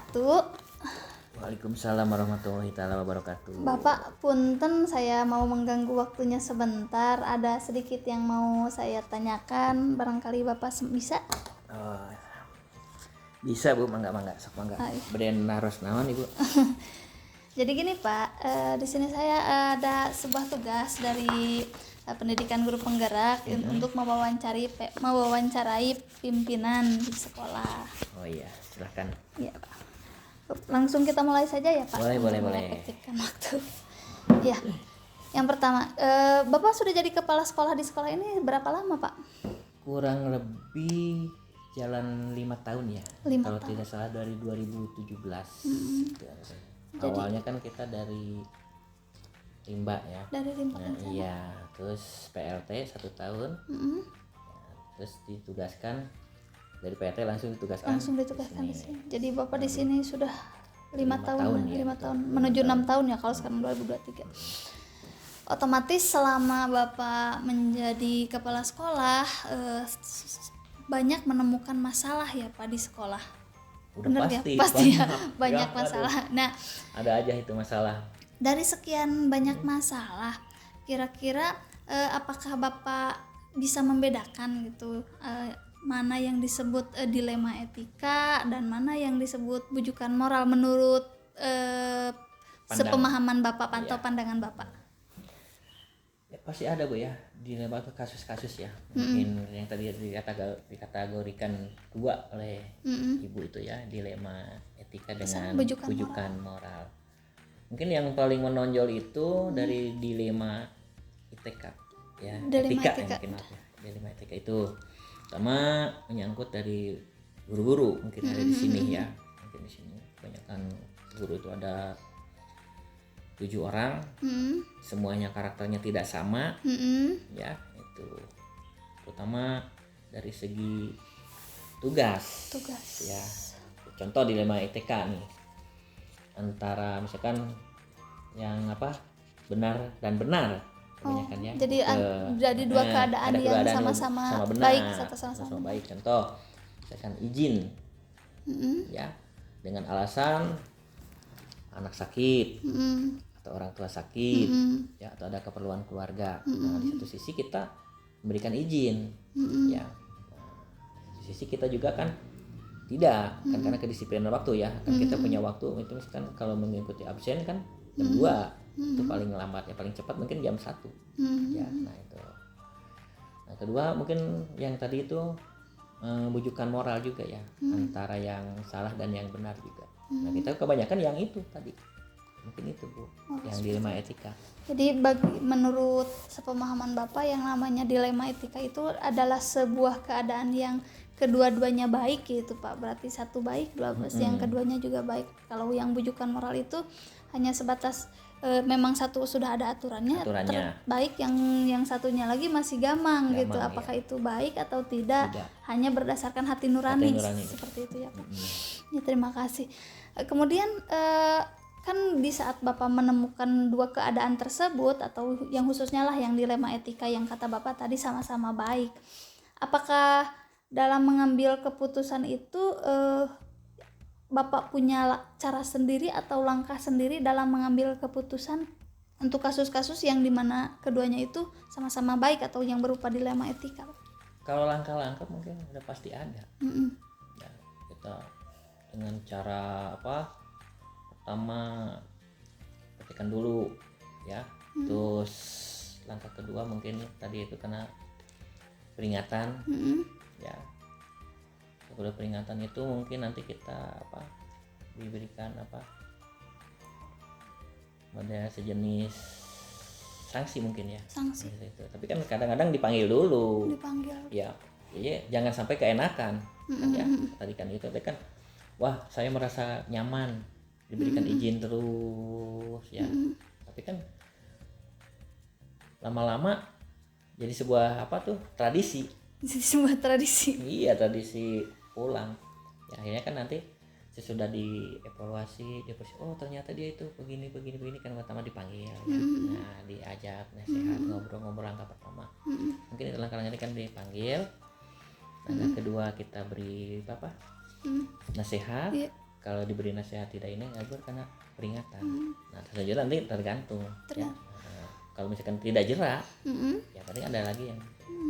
wabarakatuh. Waalaikumsalam warahmatullahi taala wabarakatuh. Bapak, punten saya mau mengganggu waktunya sebentar. Ada sedikit yang mau saya tanyakan. Barangkali Bapak bisa? Oh, bisa Bu, mangga sok mangga. Beden naros naon Ibu? Jadi gini Pak, di sini saya ada sebuah tugas dari pendidikan guru penggerak untuk mewawancarai pimpinan di sekolah. Oh iya, silahkan. Iya Pak. Langsung kita mulai saja ya Pak. Boleh. Efektifkan waktu. Ya. Yang pertama, Bapak sudah jadi kepala sekolah di sekolah ini berapa lama Pak? Kurang lebih jalan 5 tahun ya. 5 Kalau tahun. tidak salah dari 2017. Awalnya kan kita dari Rimba ya. Dari Rimba. Nah, iya, terus PLT 1 tahun. Ya, terus ditugaskan dari PLT langsung ditugaskan di sini. Jadi Bapak di sini sudah 5 tahun, ya, 5 tahun menuju 6 tahun ya kalau sekarang 2023. Otomatis selama Bapak menjadi kepala sekolah banyak menemukan masalah ya Pak di sekolah. Udah Bener pasti ya? Banyak masalah. Nah, ada aja itu masalah. dari sekian banyak masalah, kira-kira apakah Bapak bisa membedakan gitu mana yang disebut dilema etika dan mana yang disebut bujukan moral menurut sepemahaman Bapak atau pandangan Bapak? Ya, pasti ada Bu ya, dilema itu kasus-kasus ya. Mungkin yang tadi dikategorikan 2 oleh Ibu itu ya, dilema etika dengan bujukan moral. Mungkin yang paling menonjol itu dari dilema ITK ya, etika. Dilema etika itu sama menyangkut dari guru-guru mungkin ada di sini ya. Mungkin di sini kebanyakan guru itu ada 7 orang, semuanya karakternya tidak sama, ya itu terutama dari segi tugas. Ya, contoh dilema ITK nih, antara misalkan yang benar dan benar kebanyakan ya. Jadi dua keadaan yang sama-sama baik, sama-sama baik. Contoh misalkan izin, ya dengan alasan anak sakit atau orang tua sakit, ya atau ada keperluan keluarga. Nah, di satu sisi kita memberikan izin, ya. Nah, di sisi kita juga kan tidak, kan karena kedisiplinan waktu ya. Kan kita punya waktu itu misalkan kalau mengikuti absen kan jam 2 itu paling lambat ya, paling cepat mungkin jam 1. Ya, nah itu. Nah, kedua mungkin yang tadi itu bujukan moral juga ya, antara yang salah dan yang benar juga. Nah, kita kebanyakan yang itu tadi. Mungkin itu Bu, yang dilema etika. Jadi menurut sepemahaman Bapak yang namanya dilema etika itu adalah sebuah keadaan yang kedua-duanya baik gitu Pak. Berarti satu baik, yang keduanya juga baik. Kalau yang bujukan moral itu hanya sebatas memang satu sudah ada aturannya. Baik, yang satunya lagi masih gamang gitu. Apakah itu baik atau tidak? Hanya berdasarkan hati nurani. Seperti itu ya Pak. Ya, terima kasih. Kemudian kan di saat Bapak menemukan dua keadaan tersebut atau yang khususnya lah yang dilema etika yang kata Bapak tadi sama-sama baik, apakah dalam mengambil keputusan itu Bapak punya cara sendiri atau langkah sendiri dalam mengambil keputusan untuk kasus-kasus yang dimana keduanya itu sama-sama baik atau yang berupa dilema etika? Kalau langkah-langkah mungkin udah pasti ada. Ya, kita dengan cara pertama perhatikan dulu ya, terus langkah kedua mungkin tadi itu kena peringatan, ya udah peringatan itu mungkin nanti kita diberikan ada sejenis sanksi mungkin ya, sanksi itu. Tapi kan kadang-kadang dipanggil dulu, ya jangan sampai keenakan kan ya, tadi kan itu kan wah saya merasa nyaman diberikan izin terus ya, tapi kan lama-lama jadi sebuah tradisi. Iya, tradisi pulang ya. Akhirnya kan nanti sesudah dievaluasi oh ternyata dia itu begini kan pertama dipanggil ya. Nah diajak nasihat, ngobrol langkah pertama mungkin itu langkah-langkah kan dipanggil. Langkah kedua kita beri nasihat, kalau diberi nasihat tidak ini ngabur karena peringatan. Nah selanjutnya nanti tergantung ya. Kalau misalkan tidak jerak ya tadi ada lagi yang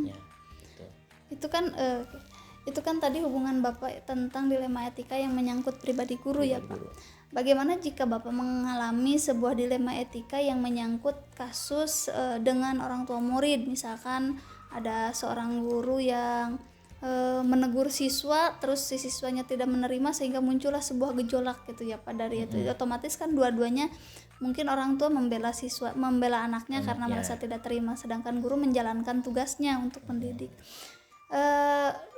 ya gitu. Itu kan tadi hubungan Bapak tentang dilema etika yang menyangkut pribadi guru ya Pak. Bagaimana jika Bapak mengalami sebuah dilema etika yang menyangkut kasus dengan orang tua murid, misalkan ada seorang guru yang menegur siswa, terus si siswanya tidak menerima sehingga muncullah sebuah gejolak gitu ya Pak. Dari itu otomatis kan dua-duanya mungkin orang tua membela anaknya karena merasa tidak terima, sedangkan guru menjalankan tugasnya untuk mendidik.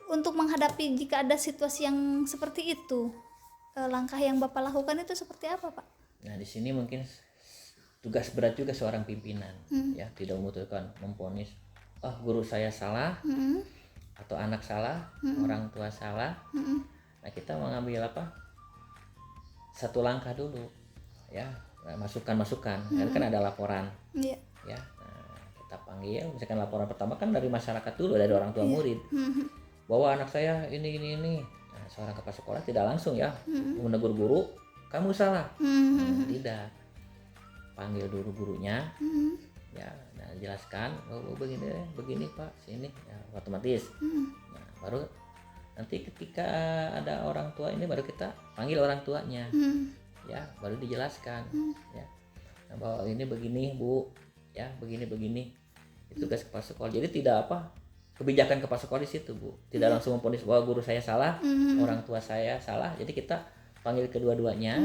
Untuk menghadapi jika ada situasi yang seperti itu, langkah yang Bapak lakukan itu seperti apa Pak? Nah di sini mungkin tugas berat juga seorang pimpinan ya, tidak memutuskan memvonis guru saya salah atau anak salah, orang tua salah. Nah kita mengambil satu langkah dulu ya, masukan kan ada laporan ya. Nah, kita panggil, misalkan laporan pertama kan dari masyarakat dulu, dari orang tua murid bahwa anak saya ini. Nah, seorang kepala sekolah tidak langsung ya menegur guru kamu salah. Tidak, panggil dulu gurunya ya, nah jelaskan begini Pak sini ya, otomatis. Nah baru nanti ketika ada orang tua ini baru kita panggil orang tuanya ya, baru dijelaskan ya, nah, bahwa ini begini Bu ya, begini itu tugas kepala sekolah. Jadi tidak kebijakan kepala sekolah di situ Bu, tidak langsung memvonis bahwa guru saya salah, orang tua saya salah. Jadi kita panggil kedua-duanya.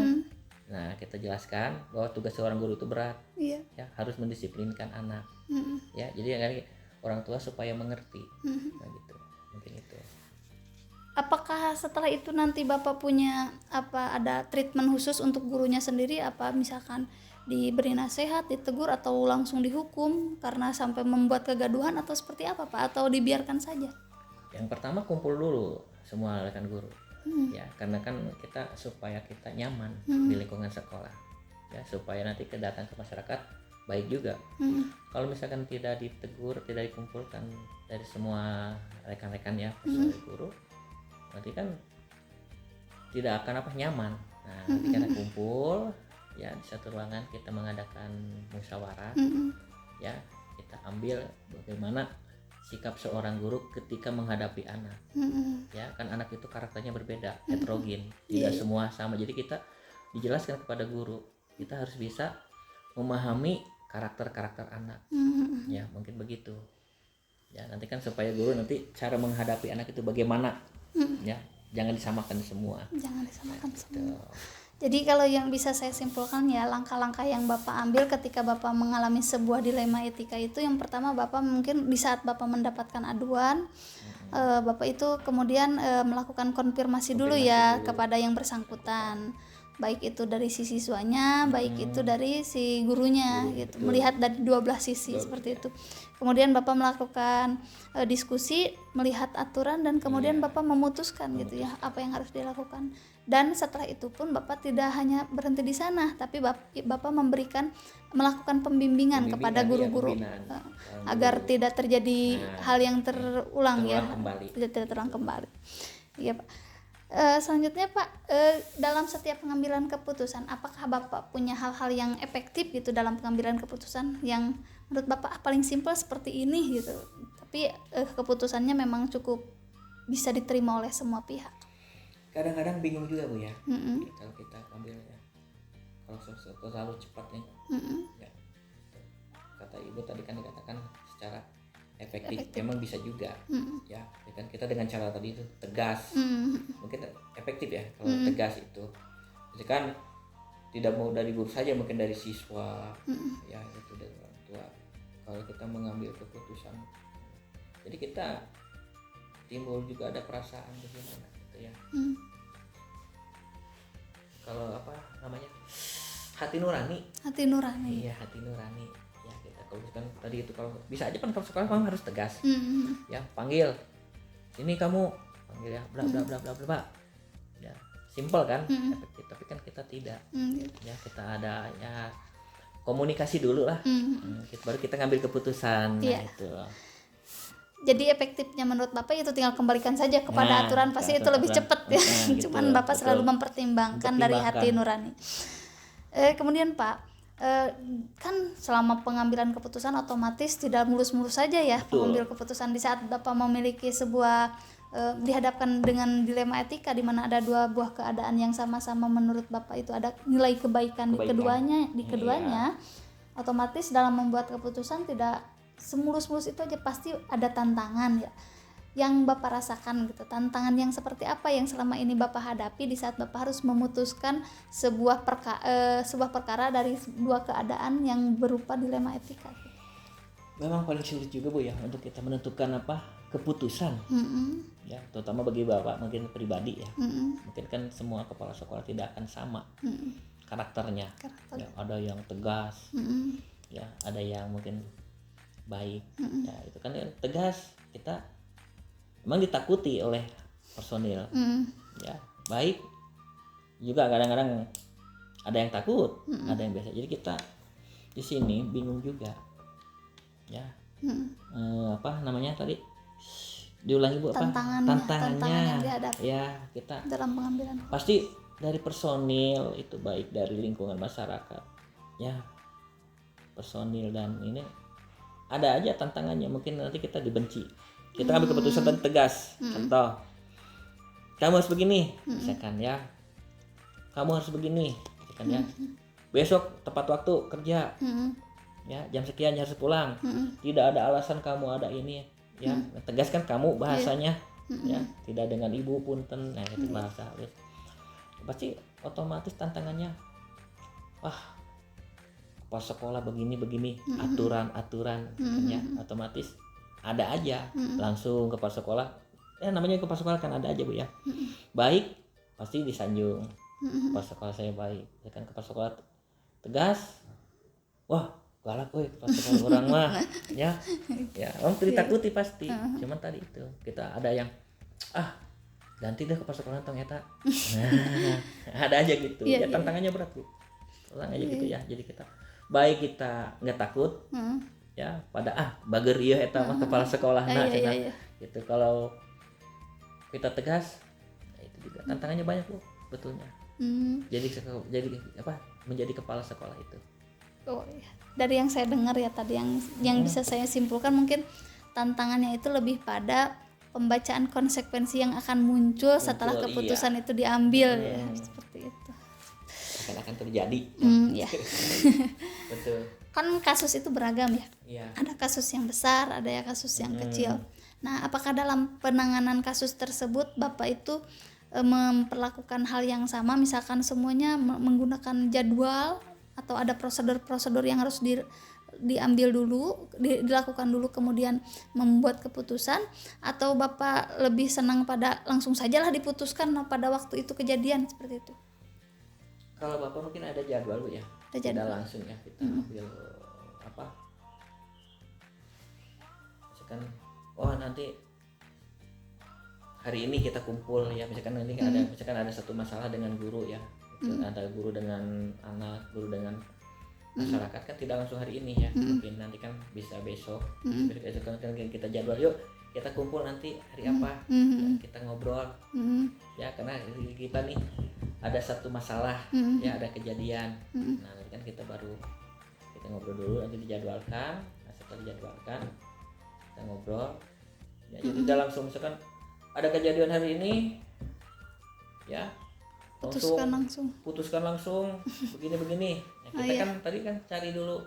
Nah kita jelaskan bahwa tugas seorang guru itu berat ya, harus mendisiplinkan anak ya, jadi orang tua supaya mengerti. Nah gitu, mungkin itu. Apakah setelah itu nanti Bapak punya ada treatment khusus untuk gurunya sendiri, misalkan diberi nasihat, ditegur, atau langsung dihukum karena sampai membuat kegaduhan, atau seperti apa Pak, atau dibiarkan saja? Yang pertama kumpul dulu semua rekan guru ya, karena kan supaya kita nyaman di lingkungan sekolah ya, supaya nanti kedatang ke masyarakat baik juga. Kalau misalkan tidak ditegur, tidak dikumpulkan dari semua rekan-rekan ya sebagai guru, nanti kan tidak akan nyaman. Nah nanti karena kumpul ya di satu ruangan kita mengadakan musyawarah ya, kita ambil bagaimana sikap seorang guru ketika menghadapi anak ya, kan anak itu karakternya berbeda, heterogen, tidak semua sama. Jadi kita dijelaskan kepada guru, kita harus bisa memahami karakter anak ya, mungkin begitu ya. Nanti kan supaya guru nanti cara menghadapi anak itu bagaimana ya, jangan disamakan semua. Jadi kalau yang bisa saya simpulkan ya, langkah-langkah yang Bapak ambil ketika Bapak mengalami sebuah dilema etika itu, yang pertama Bapak mungkin di saat Bapak mendapatkan aduan, Bapak itu kemudian melakukan konfirmasi dulu ya kepada yang bersangkutan, baik itu dari si siswanya, baik itu dari si gurunya gitu, melihat dari dua belah sisi seperti itu. Kemudian Bapak melakukan diskusi, melihat aturan, dan kemudian Bapak memutuskan gitu ya apa yang harus dilakukan. Dan setelah itu pun Bapak tidak hanya berhenti di sana, tapi Bapak melakukan pembimbingan kepada guru-guru agar tidak terjadi hal yang terulang ya, tidak terulang kembali. Iya Pak. Selanjutnya Pak, dalam setiap pengambilan keputusan, apakah Bapak punya hal-hal yang efektif gitu dalam pengambilan keputusan yang menurut Bapak paling simpel seperti ini gitu, tapi keputusannya memang cukup bisa diterima oleh semua pihak? Kadang-kadang bingung juga Bu ya, kalau kita ambil ya, kalau terlalu cepat ya, kata Ibu tadi kan dikatakan secara efektif. Memang bisa juga ya, kan kita dengan cara tadi itu tegas, mungkin efektif ya kalau tegas itu. Jadi kan tidak mau dari guru saja, mungkin dari siswa ya, itu dari orang tua. Kalau kita mengambil keputusan, jadi kita timbul juga ada perasaan bagaimana gitu ya. Kalau hati nurani. Iya, hati nurani ya. Kita kalau kan tadi itu, kalau bisa aja kan kalau sekolah memang harus tegas ya, panggil ini kamu, panggil ya bla bla bla bla bla ya, simpel kan, efektif. Tapi kan kita tidak ya, kita ada ya komunikasi dulu lah, baru kita ngambil keputusan. Nah itu Jadi efektifnya menurut Bapak itu tinggal kembalikan saja kepada aturan, pasti itu lebih cepat ya. gitu, Cuman Bapak selalu mempertimbangkan dari hati nurani. Kemudian Pak, kan selama pengambilan keputusan otomatis tidak mulus-mulus saja ya. Pengambil keputusan di saat Bapak memiliki sebuah dihadapkan dengan dilema etika di mana ada dua buah keadaan yang sama-sama menurut Bapak itu ada nilai kebaikan. di keduanya otomatis dalam membuat keputusan tidak semulus-mulus itu aja, pasti ada tantangan ya yang Bapak rasakan gitu. Tantangan yang seperti apa yang selama ini Bapak hadapi di saat Bapak harus memutuskan sebuah perkara dari dua keadaan yang berupa dilema etika gitu. Memang paling sulit juga Bu ya untuk kita menentukan keputusan. Ya, terutama bagi Bapak mungkin pribadi ya. Mungkin kan semua kepala sekolah tidak akan sama karakternya. Ya, ada yang tegas. Ya, ada yang mungkin baik. Ya, itu kan tegas, kita memang ditakuti oleh personil. Ya, baik juga kadang-kadang ada yang takut, ada yang biasa. Jadi kita di sini bingung juga. Ya. Apa namanya tadi? Diulangi Bu apa? Tantangannya yang dihadapi. Ya, kita dalam pengambilan. Pasti dari personil itu baik dari lingkungan masyarakat. Ya. Personil dan ini ada aja tantangannya, mungkin nanti kita dibenci. Kita ambil keputusan tadi tegas. Contoh, kamu harus begini, misalkan ya. Kamu harus begini, misalkan ya. Besok tepat waktu kerja. Ya, jam sekian harus pulang. Tidak ada alasan kamu ada ini, ya. Tegas kan kamu bahasanya. Ya, tidak dengan ibu punten. Nah, itu bahasa halus. Pasti otomatis tantangannya pas sekolah begini aturan ya, otomatis ada aja langsung ke kepala sekolah. Namanya kepala sekolah kan ada aja Bu ya. Baik pasti disanjung. Kepala sekolah saya baik. Ya kan kepala sekolah tegas. Wah, galak kepala sekolah orang mah. Ya. Ya, orang ditakuti pasti. Cuman tadi itu kita ada yang ganti deh kepala sekolah tong eta. Nah, ada aja gitu. Ya tantangannya berat Bu. Tantangan aja gitu ya. Jadi kita baik kita nggak takut ya pada bager ieu eta mah kepala sekolah gitu. Kalau kita tegas itu juga tantangannya banyak Bu betulnya. Jadi menjadi kepala sekolah itu. Dari yang saya dengar ya tadi yang bisa saya simpulkan mungkin tantangannya itu lebih pada pembacaan konsekuensi yang akan muncul setelah keputusan itu diambil ya, seperti itu. Akan terjadi. Ya. Betul. Kan kasus itu beragam ya. Iya. Ada kasus yang besar, ada ya kasus yang kecil. Nah, apakah dalam penanganan kasus tersebut Bapak itu memperlakukan hal yang sama, misalkan semuanya menggunakan jadwal atau ada prosedur-prosedur yang harus diambil dulu, dilakukan dulu kemudian membuat keputusan, atau Bapak lebih senang pada langsung sajalah diputuskan pada waktu itu kejadian seperti itu? Kalau Bapak mungkin ada jadwal Bu ya. Tidak langsung ya kita ambil misalkan nanti hari ini kita kumpul ya, misalkan nanti ada satu masalah dengan guru ya. Antara guru dengan anak, guru dengan masyarakat kan tidak langsung hari ini ya. Mungkin nanti kan bisa besok. Besok kan kita jadwal, yuk kita kumpul nanti hari apa. Ya, kita ngobrol. Ya karena kita nih ada satu masalah, ya ada kejadian. Nah nanti kan kita ngobrol dulu, nanti dijadwalkan. Nah setelah dijadwalkan kita ngobrol. Ya jadi tidak langsung misalkan ada kejadian hari ini, ya putuskan langsung begini. Ya, kita kan tadi kan cari dulu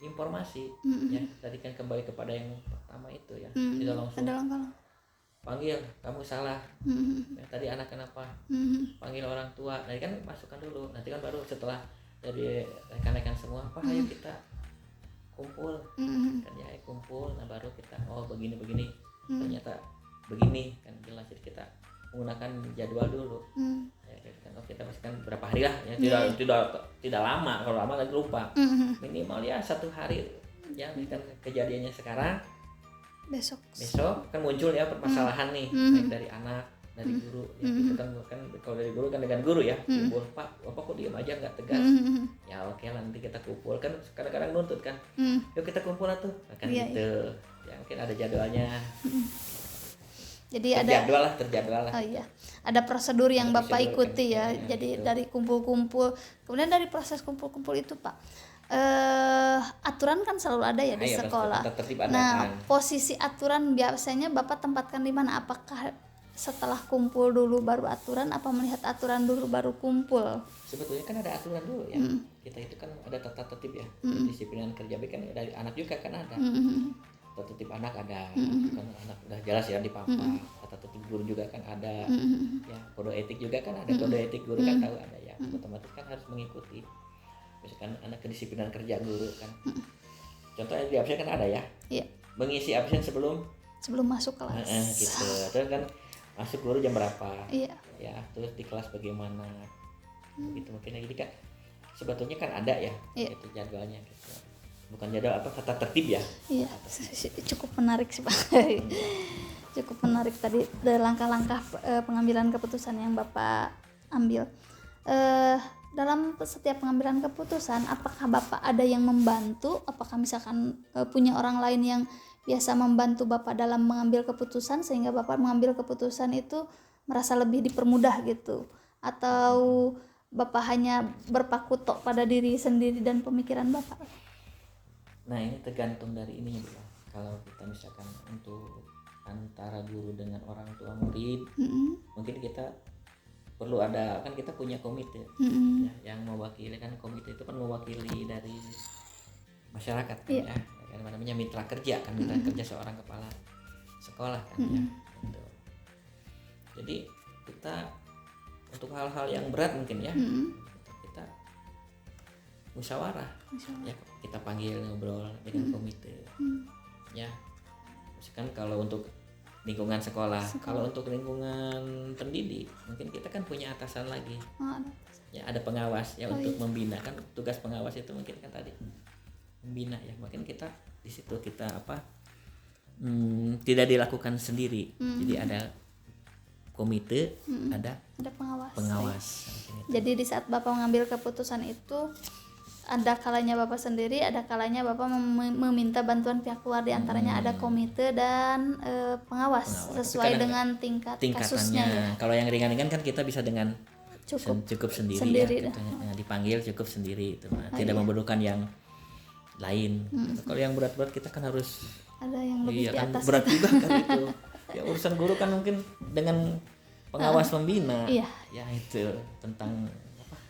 informasi, ya tadi kan kembali kepada yang pertama itu ya, tidak langsung panggil kamu salah, ya, tadi anak kenapa, panggil orang tua, nanti kan masukkan dulu, nanti kan baru setelah dari rekan-rekan semua, ayo kita kumpul, kan ya kumpul, nah baru kita begini ternyata begini kan jelas. Jadi kita menggunakan jadwal dulu. Ya kan kita pastikan berapa hari lah ya, tidak lama, kalau lama lagi lupa. Minimal ya 1 hari ya, misalkan kejadiannya sekarang, besok kan muncul ya permasalahan nih, baik dari anak, dari guru ya, itu kan kalau dari guru kan dengan guru ya, kumpul, Pak kok diam aja nggak tegas, ya oke, nanti kita kumpul kan, kadang-kadang nuntut kan, yuk kita kumpul lah tuh kan gitu ya, oke mungkin ada jadwalnya. Jadi terjadwal lah. Oh iya, ada prosedur yang Ada Bapak prosedur ikuti kan, ya. ya, Jadi betul. dari kumpul-kumpul, kemudian dari proses kumpul-kumpul itu Pak, aturan kan selalu ada ya di Iya, sekolah. pasti tertib ada Nah, kan. posisi aturan biasanya Bapak tempatkan di mana? Apakah setelah kumpul dulu baru aturan, apa melihat aturan dulu baru kumpul? Sebetulnya kan ada aturan dulu ya. Kita itu kan ada tata tertib ya. Kedisiplinan kerja baik kan dari anak juga kan ada. Tata tertib anak ada, kan anak udah jelas ya di papan. Tata tertib guru juga kan ada, ya kode etik juga kan ada, kode etik guru kan tahu ada ya. Otomatis kan harus mengikuti. Misalkan anak kedisiplinan kerja guru kan. Contohnya di absen kan ada ya. Iya. Mengisi absen sebelum Masuk kelas. gitu. Terus kan masuk guru jam berapa? Iya. Ya, terus di kelas bagaimana? Gitu mungkin jadi kan sebetulnya kan ada ya, Iya. itu jadwalnya gitu. Bukan jadwal apa tata tertib ya. Iya, cukup menarik sih Pak. Cukup menarik tadi dari langkah-langkah pengambilan keputusan yang Bapak ambil. Dalam setiap pengambilan keputusan, apakah Bapak ada yang membantu? Apakah misalkan punya orang lain yang biasa membantu Bapak dalam mengambil keputusan sehingga Bapak mengambil keputusan itu merasa lebih dipermudah gitu? Atau Bapak hanya berpaku tok pada diri sendiri dan pemikiran Bapak? Nah, ini tergantung dari ini ya. Kalau kita misalkan untuk antara guru dengan orang tua murid, mungkin kita perlu ada, kan kita punya komite ya, yang mewakili kan. Komite itu kan mewakili dari masyarakat kan, ya kan namanya mitra kerja kan, mitra kerja seorang kepala sekolah kan ya gitu. Jadi kita untuk hal-hal yang berat mungkin ya, kita musyawarah ya, kita panggil ngobrol dengan komite ya. Misalkan kalau untuk lingkungan sekolah. Kalau untuk lingkungan pendidik mungkin kita kan punya atasan lagi. Ya ada pengawas ya untuk membina kan, tugas pengawas itu mungkin kan tadi membina ya. Mungkin kita di situ kita tidak dilakukan sendiri. Jadi ada komite, ada pengawas. Jadi di saat Bapak mengambil keputusan itu, ada kalanya Bapak sendiri, ada kalanya Bapak meminta bantuan pihak luar, diantaranya ada komite dan pengawas sesuai dengan tingkatannya kasusnya ya. Kalau yang ringan-ringan kan kita bisa dengan cukup sendiri ya, dipanggil cukup sendiri itu, tidak memerlukan yang lain. Kalau yang berat-berat kita kan harus ada yang lebih di atas, kan berat juga kan itu. Ya urusan guru kan mungkin dengan pengawas membina. Iya. Ya itu tentang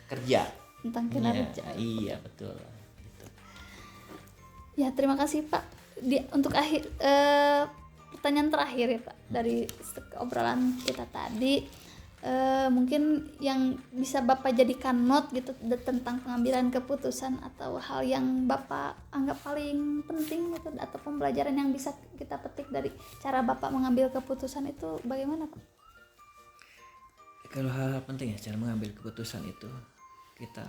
kerja. Tentang kinerja. Iya betul. Gitu. Ya terima kasih Pak. Untuk akhir pertanyaan terakhir ya Pak dari obrolan kita tadi, mungkin yang bisa Bapak jadikan note gitu tentang pengambilan keputusan atau hal yang Bapak anggap paling penting gitu, atau pembelajaran yang bisa kita petik dari cara Bapak mengambil keputusan itu bagaimana Pak? Kalau hal penting ya cara mengambil keputusan itu, kita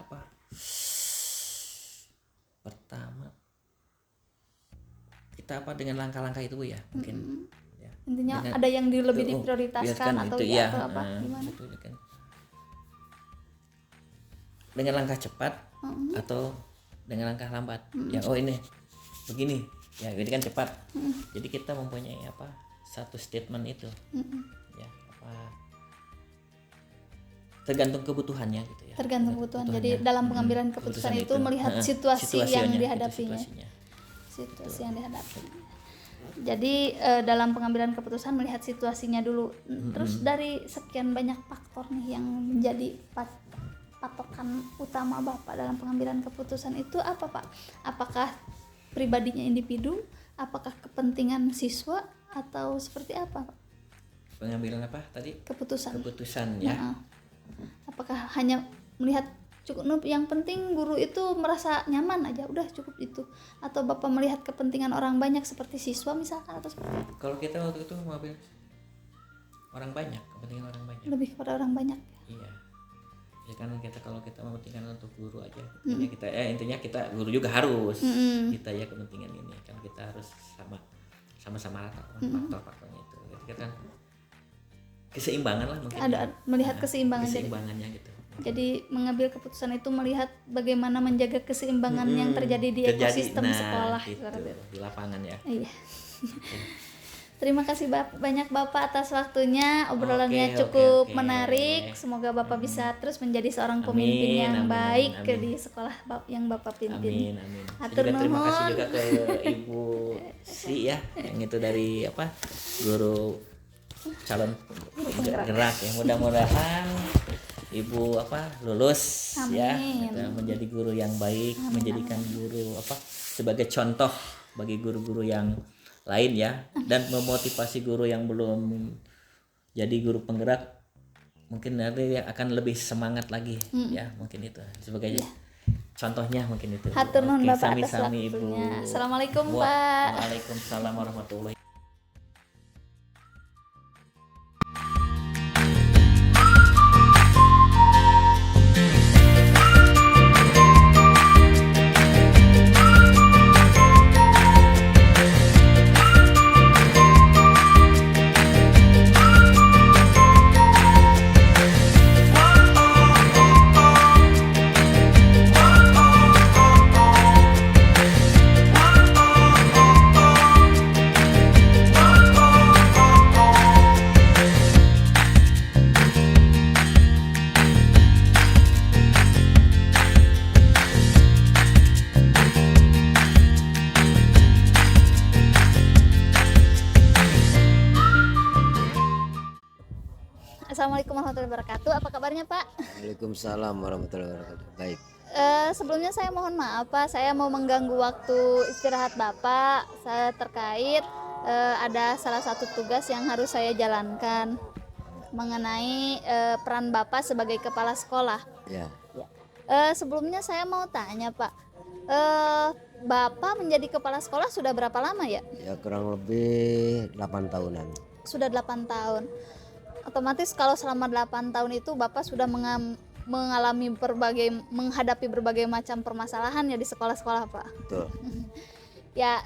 pertama kita dengan langkah-langkah itu ya mungkin ya. Intinya ada yang lebih diprioritaskan atau itu, ya, atau apa gimana? Itu, kan. Dengan langkah cepat atau dengan langkah lambat ya, ini begini ya, ini kan cepat. Jadi kita mempunyai satu statement itu ya, tergantung kebutuhannya gitu ya. Tergantung kebutuhan. Jadi dalam pengambilan keputusan itu melihat situasi yang dihadapinya. Situasi yang dihadapinya. Jadi dalam pengambilan keputusan melihat situasinya dulu. Terus dari sekian banyak faktor nih yang menjadi patokan utama Bapak dalam pengambilan keputusan itu apa Pak? Apakah pribadinya individu? Apakah kepentingan siswa? Atau seperti apa Pak? Pengambilan apa tadi? Keputusan ya. Apakah hanya melihat cukup yang penting guru itu merasa nyaman aja, udah cukup itu, atau Bapak melihat kepentingan orang banyak seperti siswa misalkan atau seperti apa? Kalau kita waktu itu mengambil orang banyak, kepentingan orang banyak. Lebih kepada orang banyak. Iya. Ya kan kalau kita mementingkan untuk guru aja, kita intinya kita guru juga harus kita ya kepentingan ini kan, kita harus sama-sama rata faktor-faktornya itu. Kita kan keseimbangan lah mungkin. Ada melihat keseimbangannya gitu. Jadi mengambil keputusan itu melihat bagaimana menjaga keseimbangan yang terjadi di ekosistem sekolah gitu, di lapangan ya. Iya. Terima kasih banyak Bapak atas waktunya. Obrolannya cukup menarik. Semoga Bapak bisa terus menjadi seorang pemimpin yang baik di sekolah yang Bapak pimpin. Amin. Terima kasih juga ke Ibu Sri ya, yang itu dari guru calon gerak ya. Mudah-mudahan Ibu lulus. Amin. Ya, menjadi guru yang baik, menjadikan guru sebagai contoh bagi guru-guru yang lain ya, dan memotivasi guru yang belum jadi guru penggerak mungkin nanti akan lebih semangat lagi ya, mungkin itu sebagai contohnya mungkin itu. Hatur nuhun Bapak atas sami-sami Ibu. Assalamualaikum Pak. Waalaikumsalam warahmatullahi. Assalamualaikum warahmatullahi wabarakatuh. Apa kabarnya Pak? Waalaikumsalam warahmatullahi wabarakatuh. Baik. Sebelumnya saya mohon maaf Pak, saya mau mengganggu waktu istirahat Bapak. Saya terkait ada salah satu tugas yang harus saya jalankan mengenai peran Bapak sebagai kepala sekolah. Ya. Sebelumnya saya mau tanya Pak, Bapak menjadi kepala sekolah sudah berapa lama ya? Ya kurang lebih 8 tahunan. Sudah 8 tahun. Otomatis kalau selama 8 tahun itu Bapak sudah menghadapi berbagai macam permasalahan ya di sekolah-sekolah Pak. Betul. Ya,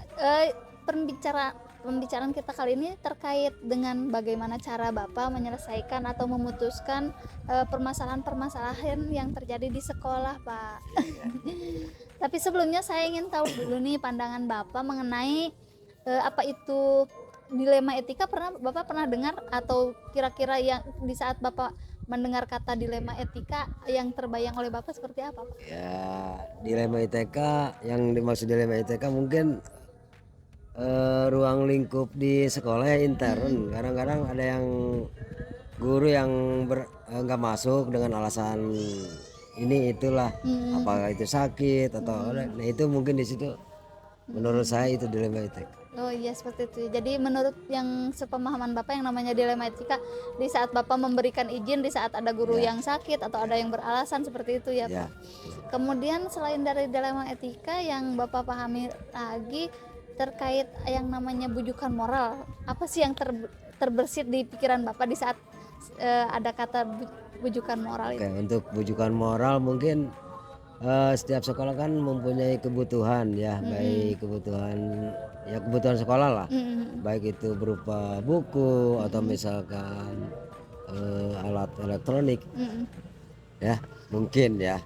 pembicaraan kita kali ini terkait dengan bagaimana cara Bapak menyelesaikan atau memutuskan permasalahan-permasalahan yang terjadi di sekolah Pak. Tapi sebelumnya saya ingin tahu dulu nih pandangan Bapak mengenai apa itu dilema etika. Bapak pernah dengar, atau kira-kira yang di saat Bapak mendengar kata dilema etika yang terbayang oleh Bapak seperti apa Pak? Ya, dilema etika, yang dimaksud dilema etika mungkin ruang lingkup di sekolah ya, intern. Kadang-kadang ada yang guru yang nggak masuk dengan alasan ini itulah, apakah itu sakit atau nah itu mungkin di situ menurut saya itu dilema etika. Oh iya, seperti itu. Jadi menurut yang sepemahaman Bapak, yang namanya dilema etika di saat Bapak memberikan izin di saat ada guru yang sakit atau ada yang beralasan seperti itu ya Pak. Kemudian selain dari dilema etika yang Bapak pahami lagi terkait yang namanya bujukan moral, apa sih yang terbersit di pikiran Bapak di saat ada kata bujukan moral itu? Untuk bujukan moral mungkin setiap sekolah kan mempunyai kebutuhan ya, baik kebutuhan sekolah lah, baik itu berupa buku atau misalkan alat elektronik, ya mungkin ya.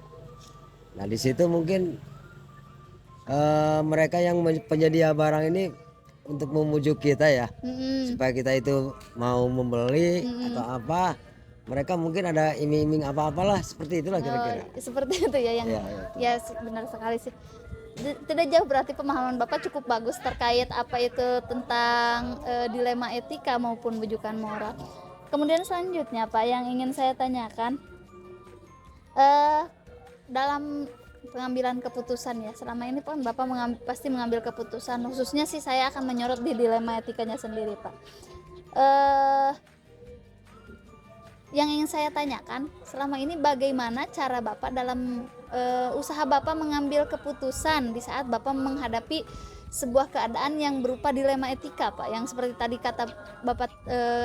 Nah di situ mungkin mereka yang penyedia barang ini untuk memujuk kita ya, supaya kita itu mau membeli atau apa. Mereka mungkin ada iming-iming apa-apalah, seperti itulah kira-kira. Seperti itu ya yang ya benar sekali sih. Tidak jauh berarti pemahaman Bapak cukup bagus terkait apa itu tentang dilema etika maupun bujukan moral. Kemudian selanjutnya Pak yang ingin saya tanyakan, dalam pengambilan keputusan ya, selama ini kan Bapak pasti mengambil keputusan, khususnya sih saya akan menyorot di dilema etikanya sendiri Pak. Yang ingin saya tanyakan, selama ini bagaimana cara Bapak dalam usaha Bapak mengambil keputusan di saat Bapak menghadapi sebuah keadaan yang berupa dilema etika Pak, yang seperti tadi kata Bapak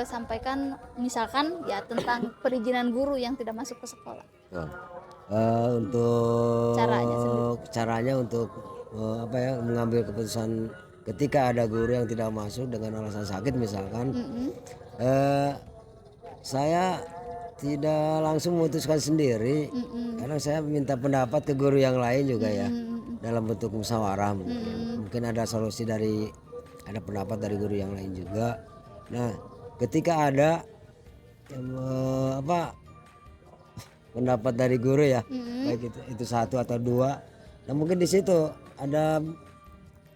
sampaikan, misalkan ya tentang perizinan guru yang tidak masuk ke sekolah. Untuk caranya untuk mengambil keputusan ketika ada guru yang tidak masuk dengan alasan sakit misalkan, saya tidak langsung memutuskan sendiri, karena saya minta pendapat ke guru yang lain juga ya, dalam bentuk musyawarah mungkin ada solusi dari ada pendapat dari guru yang lain juga. Nah, ketika ada pendapat dari guru ya, baik itu satu atau dua, nah mungkin di situ ada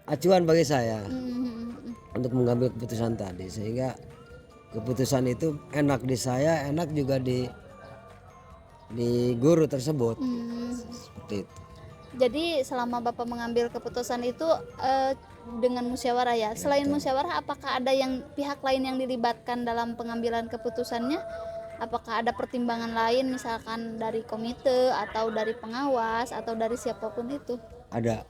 acuan bagi saya untuk mengambil keputusan tadi, sehingga keputusan itu enak di saya, enak juga di guru tersebut. Seperti itu. Jadi selama Bapak mengambil keputusan itu dengan musyawarah ya. Selain musyawarah, apakah ada pihak lain yang dilibatkan dalam pengambilan keputusannya? Apakah ada pertimbangan lain, misalkan dari komite atau dari pengawas atau dari siapapun itu? Ada.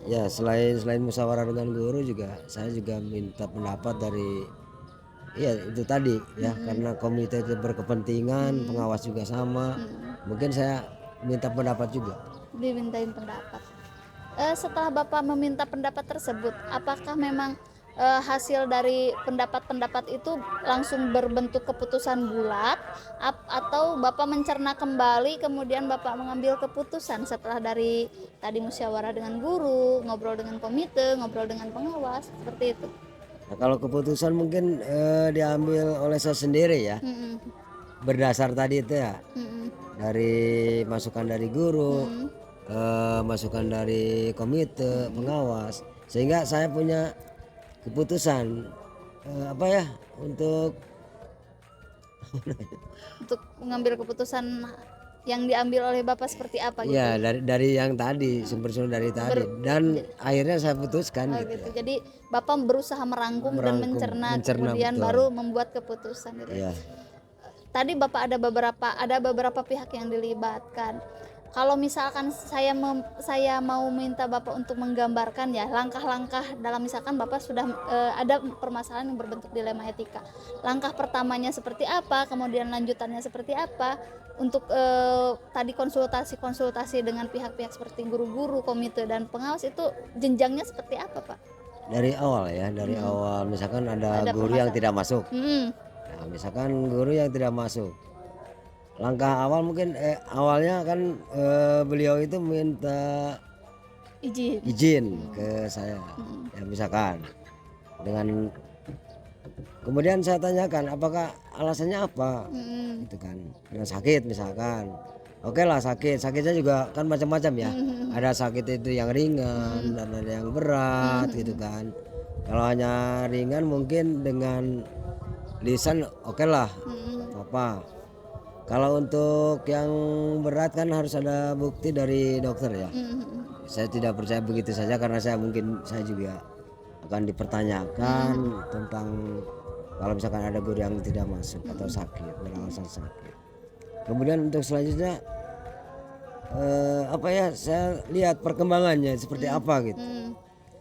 Ya, selain musyawarah dengan guru juga, saya juga minta pendapat dari itu tadi ya, karena komite itu berkepentingan, pengawas juga sama. Mungkin saya minta pendapat juga. Dimintain pendapat. Setelah Bapak meminta pendapat tersebut, apakah memang hasil dari pendapat-pendapat itu langsung berbentuk keputusan bulat, atau Bapak mencerna kembali kemudian Bapak mengambil keputusan setelah dari tadi musyawarah dengan guru, ngobrol dengan komite, ngobrol dengan pengawas, seperti itu? Nah, kalau keputusan mungkin diambil oleh saya sendiri ya, berdasar tadi itu ya, dari masukan dari guru, masukan dari komite pengawas, sehingga saya punya keputusan untuk mengambil keputusan yang diambil oleh Bapak seperti apa gitu? Ya, dari yang tadi, sumber-sumber dari tadi, dan akhirnya saya putuskan gitu. Jadi Bapak berusaha merangkum dan mencerna kemudian betul. baru membuat keputusan gitu. Ya. Tadi Bapak ada beberapa pihak yang dilibatkan. Kalau misalkan saya mau minta Bapak untuk menggambarkan ya langkah-langkah dalam, misalkan Bapak sudah ada permasalahan yang berbentuk dilema etika. Langkah pertamanya seperti apa, kemudian lanjutannya seperti apa, untuk tadi konsultasi dengan pihak-pihak seperti guru-guru, komite dan pengawas, itu jenjangnya seperti apa, Pak? Dari awal ya, awal misalkan ada guru yang tidak masuk. Nah, misalkan guru yang tidak masuk. Langkah awal mungkin awalnya kan beliau itu minta izin ke saya. Ya misalkan dengan kemudian saya tanyakan apakah alasannya apa, gitu kan. Karena sakit misalkan. Oke lah, sakitnya juga kan macam-macam ya. Ada sakit itu yang ringan dan ada yang berat gitu kan. Kalau hanya ringan mungkin dengan lisan oke lah, apa. Kalau untuk yang berat kan harus ada bukti dari dokter ya. Saya tidak percaya begitu saja, karena saya juga akan dipertanyakan tentang kalau misalkan ada guru yang tidak masuk atau sakit, beralasan sakit. Kemudian untuk selanjutnya saya lihat perkembangannya seperti apa gitu.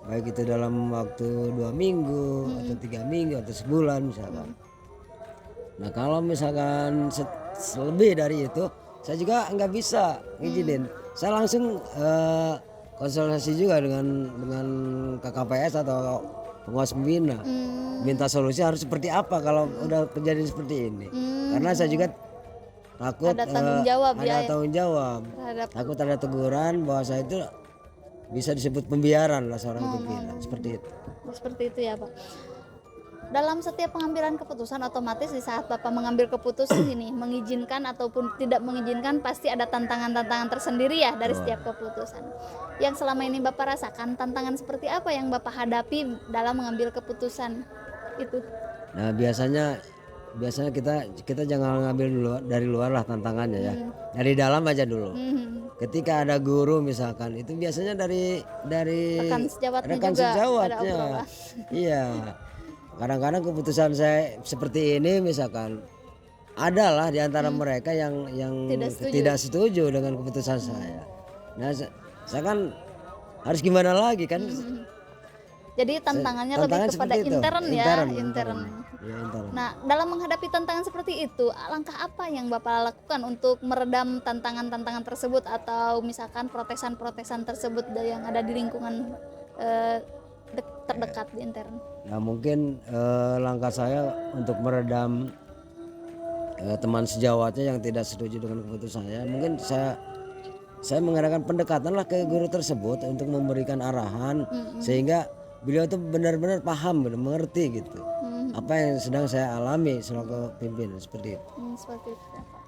Baik itu dalam waktu 2 minggu atau 3 minggu atau sebulan misalkan. Nah kalau misalkan lebih dari itu, saya juga nggak bisa ngizinin. Saya langsung konsultasi juga dengan KKPS atau pengawas pembina, minta solusi harus seperti apa kalau udah kejadian seperti ini. Karena saya juga takut ada tanggung jawab takut ada teguran bahwa saya itu bisa disebut pembiaran lah seorang pimpinan, seperti itu ya Pak. Dalam setiap pengambilan keputusan, otomatis di saat Bapak mengambil keputusan ini, mengizinkan ataupun tidak mengizinkan, pasti ada tantangan-tantangan tersendiri ya dari setiap keputusan. Yang selama ini Bapak rasakan, tantangan seperti apa yang Bapak hadapi dalam mengambil keputusan itu? Nah biasanya kita jangan ngambil dari luar lah tantangannya ya. Dari dalam aja dulu. Ketika ada guru misalkan, itu biasanya dari rekan sejawatnya. Iya. Kadang-kadang keputusan saya seperti ini misalkan, adalah di antara mereka yang tidak setuju dengan keputusan saya. Nah, saya kan harus gimana lagi kan? Jadi tantangannya lebih kepada intern. Nah, dalam menghadapi tantangan seperti itu, langkah apa yang Bapak lakukan untuk meredam tantangan-tantangan tersebut, atau misalkan protesan-protesan tersebut yang ada di lingkungan terdekat di intern? Nah mungkin langkah saya untuk meredam teman sejawatnya yang tidak setuju dengan keputusan saya, mungkin saya mengadakan pendekatan lah ke guru tersebut untuk memberikan arahan, sehingga beliau tuh benar-benar paham, mengerti gitu apa yang sedang saya alami selaku pimpinan seperti itu. Seperti itu ya Pak.